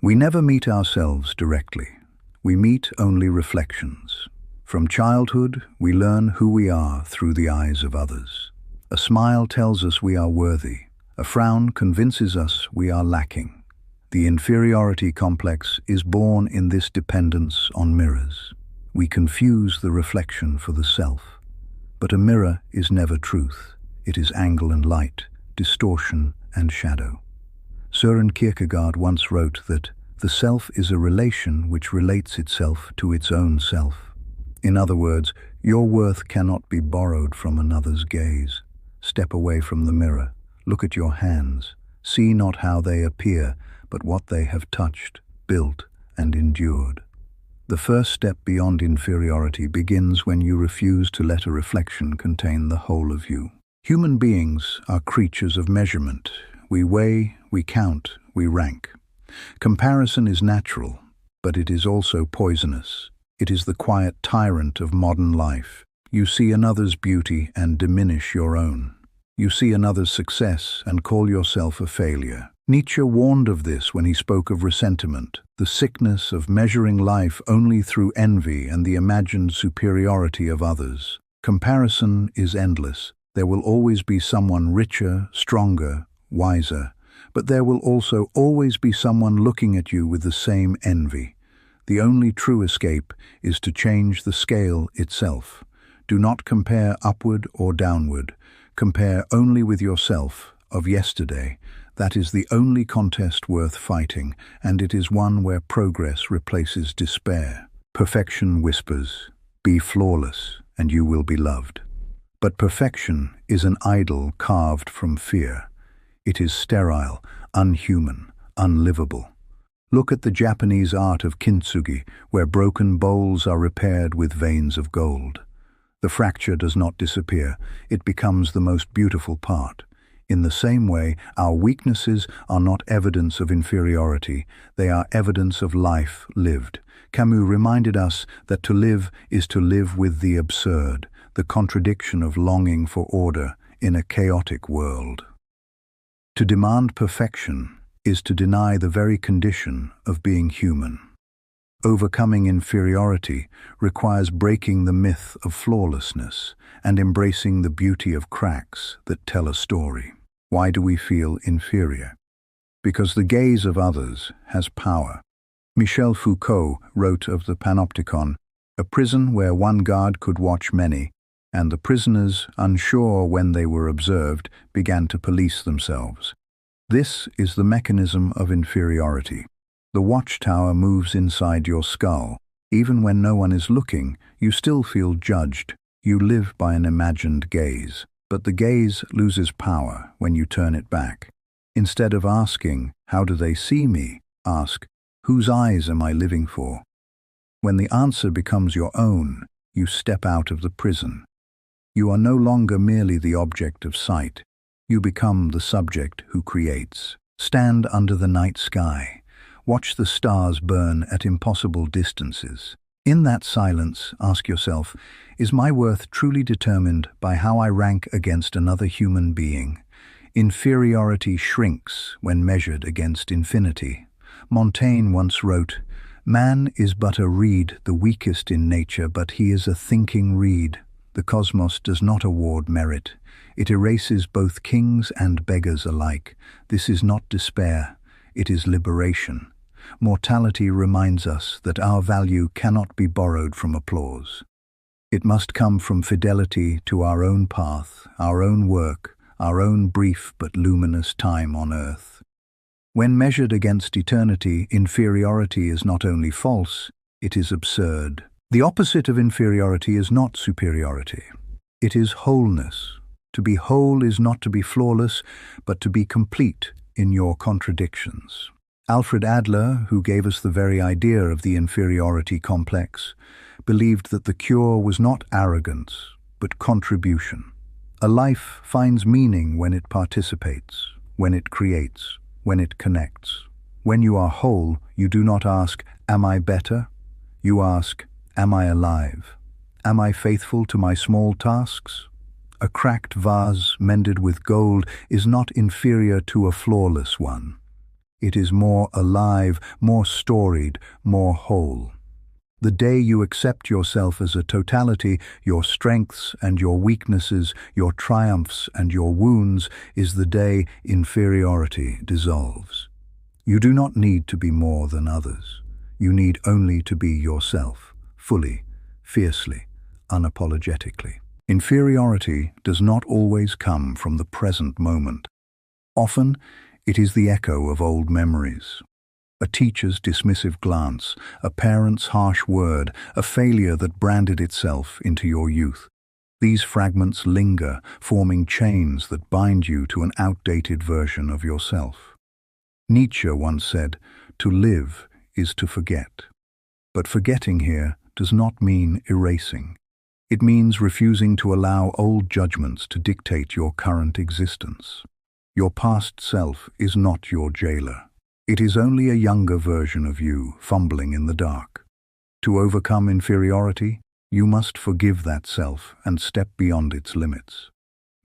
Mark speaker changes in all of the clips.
Speaker 1: We never meet ourselves directly. We meet only reflections. From childhood, we learn who we are through the eyes of others. A smile tells us we are worthy. A frown convinces us we are lacking. The inferiority complex is born in this dependence on mirrors. We confuse the reflection for the self. But a mirror is never truth. It is angle and light, distortion and shadow. Søren Kierkegaard once wrote that the self is a relation which relates itself to its own self. In other words, your worth cannot be borrowed from another's gaze. Step away from the mirror. Look at your hands. See not how they appear, but what they have touched, built, and endured. The first step beyond inferiority begins when you refuse to let a reflection contain the whole of you. Human beings are creatures of measurement. We weigh, we count, we rank. Comparison is natural, but it is also poisonous. It is the quiet tyrant of modern life. You see another's beauty and diminish your own. You see another's success and call yourself a failure. Nietzsche warned of this when he spoke of resentment, the sickness of measuring life only through envy and the imagined superiority of others. Comparison is endless. There will always be someone richer, stronger, wiser, but there will also always be someone looking at you with the same envy. The only true escape is to change the scale itself. Do not compare upward or downward. Compare only with yourself of yesterday. That is the only contest worth fighting, and it is one where progress replaces despair. Perfection whispers, "Be flawless, and you will be loved." But perfection is an idol carved from fear. It is sterile, unhuman, unlivable. Look at the Japanese art of kintsugi, where broken bowls are repaired with veins of gold. The fracture does not disappear, it becomes the most beautiful part. In the same way, our weaknesses are not evidence of inferiority, they are evidence of life lived. Camus reminded us that to live is to live with the absurd, the contradiction of longing for order in a chaotic world. To demand perfection is to deny the very condition of being human. Overcoming inferiority requires breaking the myth of flawlessness and embracing the beauty of cracks that tell a story. Why do we feel inferior? Because the gaze of others has power. Michel Foucault wrote of the Panopticon, a prison where one guard could watch many, and the prisoners, unsure when they were observed, began to police themselves. This is the mechanism of inferiority. The watchtower moves inside your skull. Even when no one is looking, you still feel judged. You live by an imagined gaze. But the gaze loses power when you turn it back. Instead of asking, "How do they see me?" ask, "Whose eyes am I living for?" When the answer becomes your own, you step out of the prison. You are no longer merely the object of sight. You become the subject who creates. Stand under the night sky. Watch the stars burn at impossible distances. In that silence, ask yourself, is my worth truly determined by how I rank against another human being? Inferiority shrinks when measured against infinity. Montaigne once wrote, "Man is but a reed, the weakest in nature, but he is a thinking reed. The cosmos does not award merit. It erases both kings and beggars alike. This is not despair, it is liberation. Mortality reminds us that our value cannot be borrowed from applause. It must come from fidelity to our own path, our own work, our own brief but luminous time on earth. When measured against eternity, inferiority is not only false, it is absurd. The opposite of inferiority is not superiority. It is wholeness. To be whole is not to be flawless, but to be complete in your contradictions. Alfred Adler, who gave us the very idea of the inferiority complex, believed that the cure was not arrogance, but contribution. A life finds meaning when it participates, when it creates, when it connects. When you are whole, you do not ask, "Am I better?" You ask, "Am I alive? Am I faithful to my small tasks?" A cracked vase mended with gold is not inferior to a flawless one. It is more alive, more storied, more whole. The day you accept yourself as a totality, your strengths and your weaknesses, your triumphs and your wounds, is the day inferiority dissolves. You do not need to be more than others. You need only to be yourself, fully, fiercely, unapologetically. Inferiority does not always come from the present moment. Often, it is the echo of old memories. A teacher's dismissive glance, a parent's harsh word, a failure that branded itself into your youth. These fragments linger, forming chains that bind you to an outdated version of yourself. Nietzsche once said, "To live is to forget." But forgetting here does not mean erasing. It means refusing to allow old judgments to dictate your current existence. Your past self is not your jailer. It is only a younger version of you, fumbling in the dark. To overcome inferiority, you must forgive that self and step beyond its limits.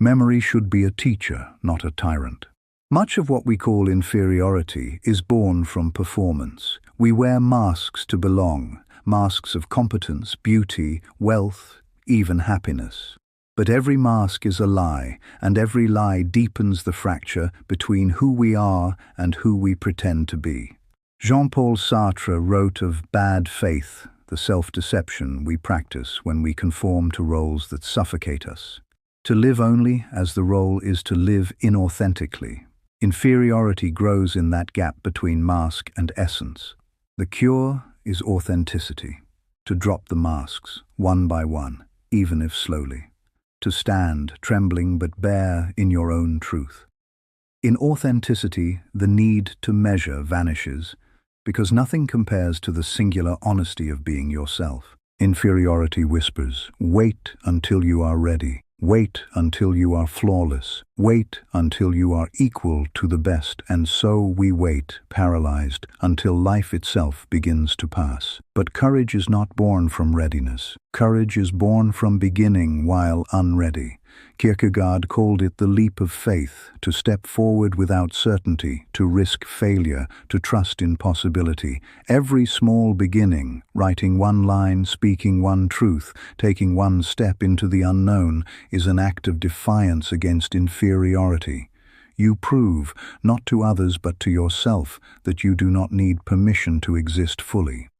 Speaker 1: Memory should be a teacher, not a tyrant. Much of what we call inferiority is born from performance. We wear masks to belong, masks of competence, beauty, wealth, even happiness. But every mask is a lie, and every lie deepens the fracture between who we are and who we pretend to be. Jean-Paul Sartre wrote of bad faith, the self-deception we practice when we conform to roles that suffocate us. To live only as the role is to live inauthentically. Inferiority grows in that gap between mask and essence. The cure is authenticity. To drop the masks, one by one, even if slowly. To stand, trembling but bare, in your own truth. In authenticity, the need to measure vanishes, because nothing compares to the singular honesty of being yourself. Inferiority whispers, "Wait until you are ready. Wait until you are flawless. Wait until you are equal to the best." And so we wait, paralyzed, until life itself begins to pass. But courage is not born from readiness. Courage is born from beginning while unready. Kierkegaard called it the leap of faith, to step forward without certainty, to risk failure, to trust in possibility. Every small beginning, writing one line, speaking one truth, taking one step into the unknown, is an act of defiance against inferiority. You prove, not to others but to yourself, that you do not need permission to exist fully.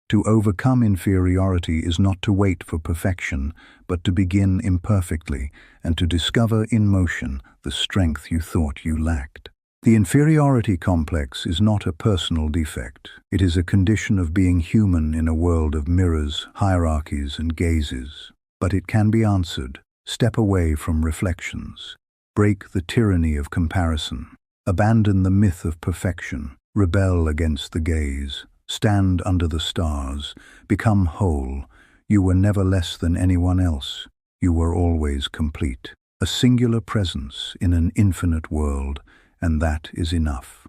Speaker 1: To overcome inferiority is not to wait for perfection, but to begin imperfectly and to discover in motion the strength you thought you lacked. The inferiority complex is not a personal defect. It is a condition of being human in a world of mirrors, hierarchies, and gazes. But it can be answered. Step away from reflections. Break the tyranny of comparison. Abandon the myth of perfection. Rebel against the gaze. Stand under the stars. Become whole. You were never less than anyone else. You were always complete. A singular presence in an infinite world, and that is enough.